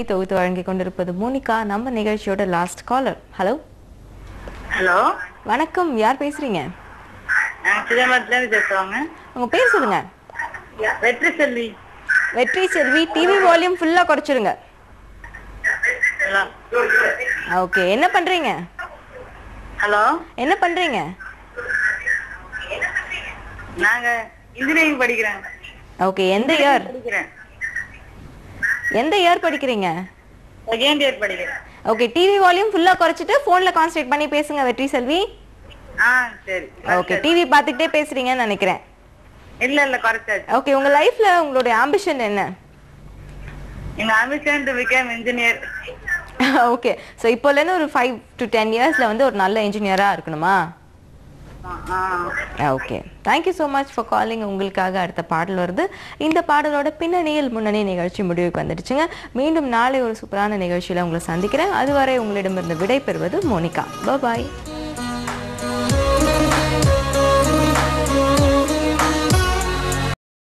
தொகுத்து வழங்கிக் கொண்டிருப்பது மோனிகா. நம்ம நிகழ்ச்சியோட லாஸ்ட் காலர். ஹலோ ஹலோ, வணக்கம். யார் பேசுறீங்க? சிதம்பரத்துல இருந்து பேசுவாங்க. உங்க பேர் சொல்லுங்க. வெற்றி செல்வி. வெற்றி செல்வி. டிவி வால்யூம் ஃபுல்லா குறைச்சிருங்க. ஓகே, என்ன பண்றீங்க? ஹலோ, என்ன பண்றீங்க? நாங்க இன்ஜினியரிங் படிக்கிறேன். ஓகே, எந்த இயர்? படிக்கிறேன். எந்த இயர் படிக்கிறீங்க? செகண்ட் இயர் படிக்கிறேன். ஓகே, டிவி வால்யூம் ஃபுல்லா குறைச்சிட்டு போன்ல கான்சென்ட்ரேட் பண்ணி பேசுங்க வெற்றி செல்வி. சரி. ஓகே, டிவி பார்த்துக்கிட்டே பேசுறீங்கன்னு நினைக்கிறேன். இல்ல குறைச்சாச்சு. ஓகே, உங்க லைஃப்ல உங்களுடைய ஆம்பிஷன் என்ன? எங்க ambition to become engineer. Okay, so இப்போலேருந்து ஒரு 5 to 10 இயர்ஸ்ல வந்து ஒரு நல்ல இன்ஜினியரா இருக்கணுமா? Okay, thank you so much for calling. உங்களுக்காக அடுத்த பாடல் வருது. இந்த பாடலோட பின்னணியில் முன்னணி நிகழ்ச்சி முடிவுக்கு வந்துடுச்சுங்க. மீண்டும் நாளை ஒரு சூப்பரான நிகழ்ச்சியில் உங்களை சந்திக்கிறேன். அதுவரை உங்களிடமிருந்து விடை பெறுவது மோனிகா. பாய்.